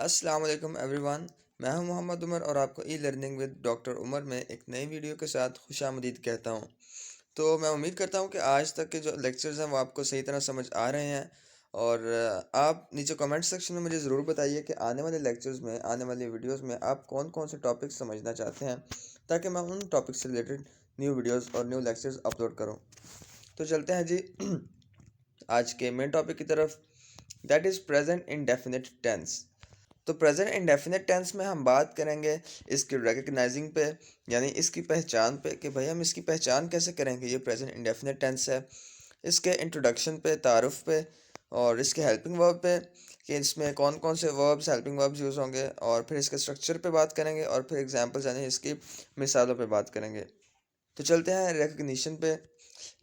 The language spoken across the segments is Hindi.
अस्सलाम वालेकुम एवरीवन। मैं हूं मोहम्मद उमर और आपको e learning with doctor Umar में एक नई वीडियो के साथ खुशामदीद कहता हूं। तो मैं उम्मीद करता हूं कि आज तक के जो लेक्चर्स हैं वो आपको सही तरह समझ आ रहे हैं। और आप नीचे कमेंट सेक्शन में मुझे ज़रूर बताइए कि आने वाले लेक्चर्स में, आने वाली वीडियोस में आप कौन कौन से टॉपिक्स समझना चाहते हैं, ताकि मैं उन टॉपिक्स से रिलेटेड न्यू वीडियोज़ और न्यू लेक्चर्स अपलोड करूँ। तो चलते हैं जी आज के मेन टॉपिक की तरफ, that is present indefinite tense. तो प्रेजेंट इंडेफिनिट टेंस में हम बात करेंगे इसकी रिकग्नाइजिंग पे, यानी इसकी पहचान पे कि भाई हम इसकी पहचान कैसे करेंगे ये प्रेजेंट इंडेफिनिट टेंस है। इसके इंट्रोडक्शन पे, तारुफ पे, और इसके हेल्पिंग वर्ब पे कि इसमें कौन कौन से वर्ब्स, हेल्पिंग वर्ब्स यूज़ होंगे, और फिर इसके स्ट्रक्चर पे बात करेंगे, और फिर एग्जांपल्स यानी इसकी मिसालों पे बात करेंगे। तो चलते हैं रिकग्निशन पे।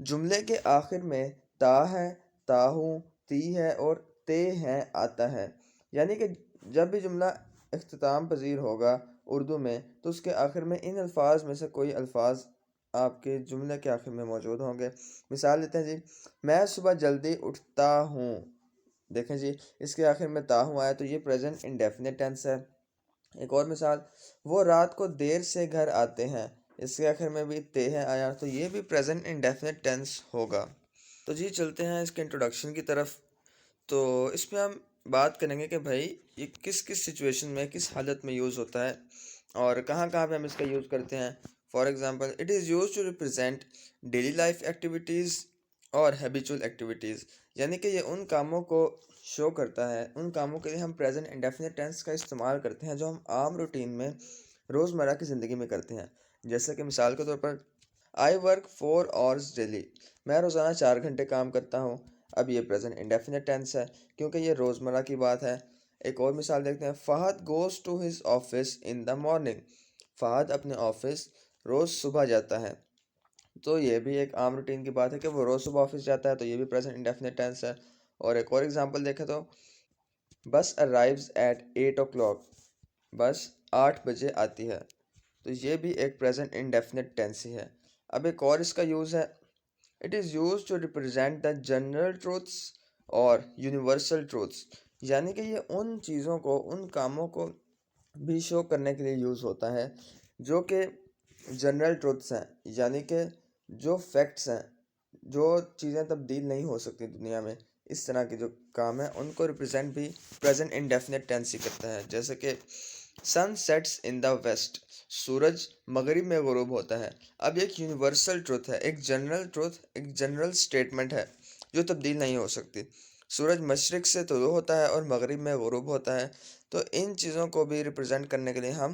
जुमले के आखिर में ता है, ताहूँ, ती है और ते हैं आता है। यानी कि जब भी जुमला इख्तिताम पजीर होगा उर्दू में, तो उसके आखिर में इन अल्फाज में से कोई अल्फाज आपके जुमले के आखिर में मौजूद होंगे। मिसाल लेते हैं जी, मैं सुबह जल्दी उठता हूँ। देखें जी, इसके आखिर में ता हूँ आया तो ये प्रेजेंट इंडेफिनिट टेंस है। एक और मिसाल, वो रात को देर से घर आते हैं। इसके आखिर में भी ते है आया तो ये भी प्रेजेंट इंडेफिनिट टेंस होगा। तो जी चलते हैं इसके इंट्रोडक्शन की तरफ। तो इसमें हम बात करेंगे कि भाई ये किस किस सिचुएशन में, किस हालत में यूज़ होता है और कहाँ कहाँ पे हम इसका यूज़ करते हैं। For example, it is use to represent daily life activities और हैबिचुअल एक्टिविटीज़। यानी कि ये उन कामों को शो करता है, उन कामों के लिए हम प्रेजेंट इंडेफिनिट टेंस का इस्तेमाल करते हैं जो हम आम रूटीन में, रोज़मर्रा की ज़िंदगी में करते हैं। जैसे कि मिसाल के तौर पर, आई वर्क 4 आवर्स डेली। मैं रोज़ाना 4 घंटे काम करता हूँ। अब ये प्रेजेंट इंडेफिनिट टेंस है क्योंकि ये रोज़मर्रा की बात है। एक और मिसाल देखते हैं, Fahad goes to his office in the morning. Fahad अपने ऑफिस रोज़ सुबह जाता है। तो ये भी एक आम रूटीन की बात है कि वो रोज़ सुबह ऑफिस जाता है, तो ये भी प्रेजेंट इंडेफिनिट टेंस है। और एक और एग्जांपल देखें तो, बस अराइव्स एट 8 o'clock। बस 8 बजे आती है। तो ये भी एक प्रेजेंट इंडेफिनिट टेंस ही है। अब एक और इसका यूज़ है, it is use to represent the general truths और यूनिवर्सल ट्रूथ्स। यानी कि ये उन चीज़ों को, उन कामों को भी शो करने के लिए यूज़ होता है जो कि जनरल ट्रूथ्स हैं, यानी कि जो फैक्ट्स हैं, जो चीज़ें तब्दील नहीं हो सकती दुनिया में, इस तरह के जो काम हैं उनको रिप्रेजेंट भी प्रेजेंट इंडेफिनिट टेंस ही करता है। जैसे कि sun sets in the west. सूरज मगरिब में गुरूब होता है। अब ये एक यूनिवर्सल ट्रुथ है, एक जनरल ट्रुथ, एक जनरल स्टेटमेंट है जो तब्दील नहीं हो सकती। सूरज मशरिक से तुलू होता है और मगरिब में गुरूब होता है। तो इन चीज़ों को भी रिप्रेजेंट करने के लिए हम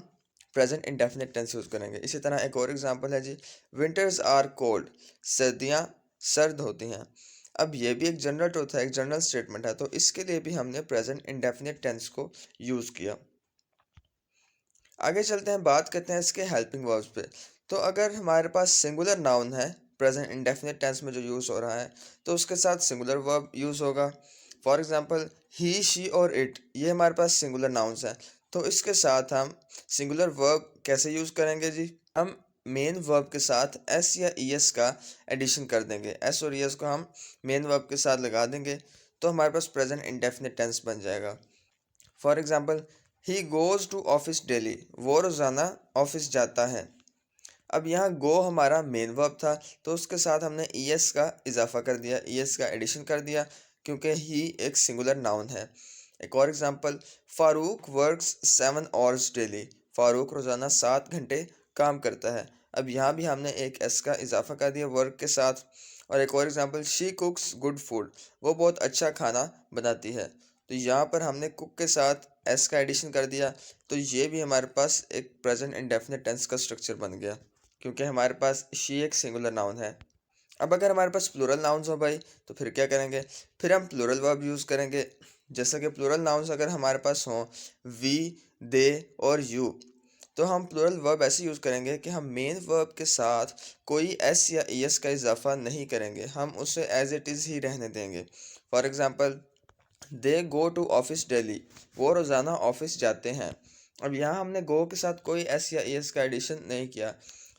प्रेजेंट इंडेफिनिट टेंस यूज़ करेंगे। इसी तरह एक और एग्जांपल है जी, विंटर्स आर कोल्ड। सर्दियाँ सर्द होती हैं। अब ये भी एक जनरल ट्रुथ है, एक जनरल स्टेटमेंट है, तो इसके लिए भी हमने प्रेजेंट इंडेफिनिट टेंस को यूज़ किया। आगे चलते हैं, बात करते हैं इसके हेल्पिंग वर्ब्स पे। तो अगर हमारे पास सिंगुलर नाउन है प्रेजेंट इंडेफिनिट टेंस में जो यूज़ हो रहा है, तो उसके साथ सिंगुलर वर्ब यूज़ होगा। फॉर एग्जांपल, ही, शी और इट, ये हमारे पास सिंगुलर नाउन्स हैं। तो इसके साथ हम सिंगुलर वर्ब कैसे यूज़ करेंगे जी, हम मेन वर्ब के साथ एस या ई एस का एडिशन कर देंगे। एस और ई एस को हम मेन वर्ब के साथ लगा देंगे तो हमारे पास प्रेजेंट इंडेफिनिट टेंस बन जाएगा। For example, he goes to office daily. वो रोज़ाना ऑफिस जाता है। अब यहाँ गो हमारा मेन वर्ब था, तो उसके साथ हमने ई एस का इजाफा कर दिया, ई एस का एडिशन कर दिया, क्योंकि ही एक सिंगुलर नाउन है। एक और example, Farooq works 7 hours daily. Farooq रोज़ाना 7 घंटे काम करता है। अब यहाँ भी हमने एक एस का इजाफा कर दिया वर्क के साथ। और एक और एग्जांपल, शी कुक्स गुड फूड। वो बहुत अच्छा खाना बनाती है। तो यहाँ पर हमने कुक के साथ एस का एडिशन कर दिया, तो ये भी हमारे पास एक प्रेजेंट इंडेफिनिट टेंस का स्ट्रक्चर बन गया, क्योंकि हमारे पास शी एक सिंगुलर नाउन है। अब अगर हमारे पास प्लूरल नाउन्स हो भाई, तो फिर क्या करेंगे, फिर हम प्लूरल वर्ब यूज़ करेंगे। जैसे कि प्लूरल नाउन्स अगर हमारे पास हों वी, दे और यू, तो हम प्लूरल वर्ब ऐसे यूज़ करेंगे कि हम मेन वर्ब के साथ कोई एस या ई एस का इजाफा नहीं करेंगे, हम उसे एज इट इज़ ही रहने देंगे। For example, they go to office daily. वो रोज़ाना ऑफिस जाते हैं। अब यहाँ हमने गो के साथ कोई एस या ई एस का एडिशन नहीं किया,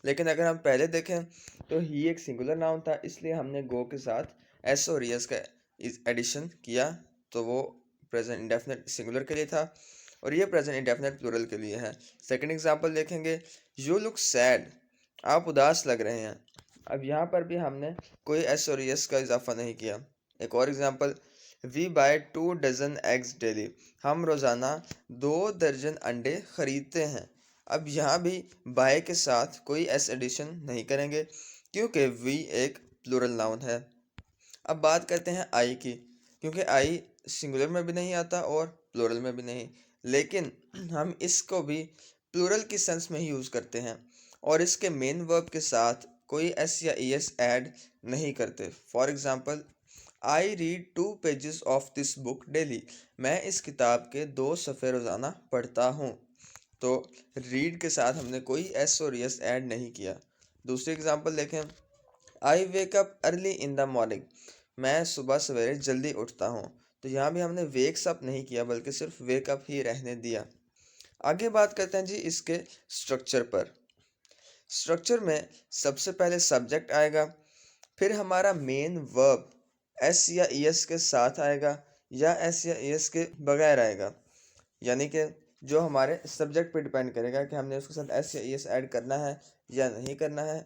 लेकिन अगर हम पहले देखें तो ही एक सिंगुलर नाउन था, इसलिए हमने गो के साथ एस और ई एस का एडिशन किया, तो वो प्रेजेंट इंडेफिनिट सिंगुलर के लिए था। और ये प्रेजेंट इंडेफिनिट प्लूरल के लिए है। सेकंड एग्जांपल देखेंगे, यू लुक सैड, आप उदास लग रहे हैं। अब यहाँ पर भी हमने कोई एस और यस का इजाफा नहीं किया। एक और example, we buy 2 dozen eggs daily, हम रोज़ाना 2 दर्जन अंडे खरीदते हैं। अब यहाँ भी बाय के साथ कोई एस एडिशन नहीं करेंगे क्योंकि वी एक प्लूरल नाउन है। अब बात करते हैं आई की, क्योंकि आई सिंगुलर में भी नहीं आता और प्लूरल में भी नहीं, लेकिन हम इसको भी प्लूरल की सेंस में ही यूज़ करते हैं और इसके मेन वर्ब के साथ कोई एस या ई एस ऐड नहीं करते। For example, I read 2 pages of this book daily, मैं इस किताब के 2 सफ़े रोज़ाना पढ़ता हूँ। तो रीड के साथ हमने कोई एस और यस ऐड नहीं किया। दूसरी एग्जांपल देखें, I wake up early in the morning, मैं सुबह सवेरे जल्दी उठता हूँ। तो यहाँ भी हमने वेक्स अप नहीं किया बल्कि सिर्फ वेक अप ही रहने दिया। आगे बात करते हैं जी इसके स्ट्रक्चर पर। स्ट्रक्चर में सबसे पहले सब्जेक्ट आएगा, फिर हमारा मेन वर्ब एस या एस के साथ आएगा या एस या एस के बगैर आएगा, यानी कि जो हमारे सब्जेक्ट पे डिपेंड करेगा कि हमने उसके साथ एस या एस ऐड करना है या नहीं करना है।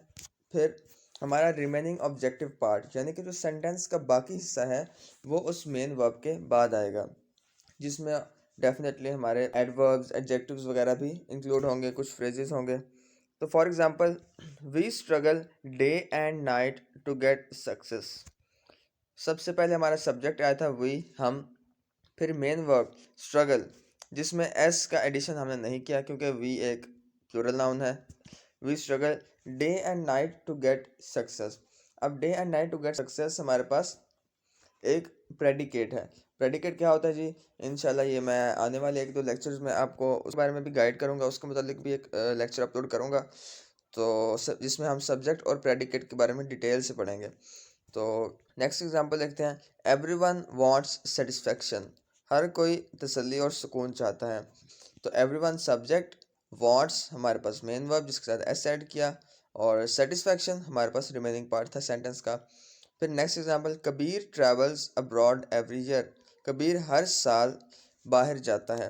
फिर हमारा रिमेनिंग ऑब्जेक्टिव पार्ट, यानी कि जो सेंटेंस का बाकी हिस्सा है वो उस मेन वर्ब के बाद आएगा, जिसमें डेफिनेटली हमारे एडवर्ब्स एडजेक्टिव्स वगैरह भी इंक्लूड होंगे, कुछ फ्रेजेस होंगे। तो for example, we struggle day and night to get success, सबसे पहले हमारा सब्जेक्ट आया था वी, हम, फिर मेन वर्ब स्ट्रगल जिसमें एस का एडिशन हमने नहीं किया क्योंकि वी एक प्लूरल नाउन है। We struggle day and night to get success. अब day and night to get success हमारे पास एक प्रेडिकेट है। प्रेडिकेट क्या होता है जी, इंशाल्लाह ये मैं आने वाले 1-2 लेक्चर्स में आपको उस बारे में भी गाइड करूँगा, उसके मुतालिक भी एक लेक्चर अपलोड करूँगा, तो जिसमें हम सब्जेक्ट और प्रेडिकेट के बारे में डिटेल से पढ़ेंगे। तो नेक्स्ट एग्जांपल देखते हैं, एवरीवन वांट्स सेटिस्फेक्शन, हर कोई तसल्ली और सुकून चाहता है। तो एवरीवन सब्जेक्ट, वांट्स हमारे पास मेन वर्ब जिसके साथ एस ऐड किया, और सेटिस्फेक्शन हमारे पास रिमेनिंग पार्ट था सेंटेंस का। फिर next example, Kabir travels abroad every year, Kabir हर साल बाहर जाता है।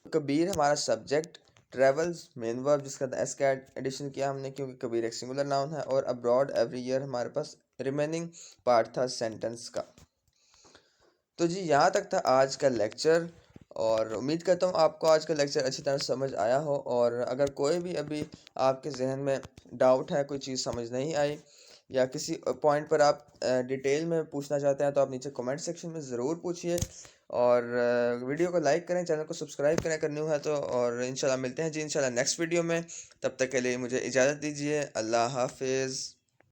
कबीर हमारा सब्जेक्ट, ट्रैवल्स मेन वर्ब जिसका एस का एडिशन किया हमने क्योंकि कबीर एक सिंगुलर नाउन है, और अब्रॉड एवरी ईयर हमारे पास रिमेनिंग पार्ट था सेंटेंस का। तो जी यहाँ तक था आज का लेक्चर, और उम्मीद करता हूँ आपको आज का लेक्चर अच्छी तरह समझ आया हो। और अगर कोई भी अभी आपके जहन में डाउट है, कोई चीज़ समझ नहीं आई या किसी पॉइंट पर आप डिटेल में पूछना चाहते हैं, तो आप नीचे कमेंट सेक्शन में ज़रूर पूछिए। और वीडियो को लाइक करें, चैनल को सब्सक्राइब करें अगर न्यू है तो। और इंशाल्लाह मिलते हैं जी इंशाल्लाह नेक्स्ट वीडियो में, तब तक के लिए मुझे इजाज़त दीजिए। अल्लाह हाफिज़।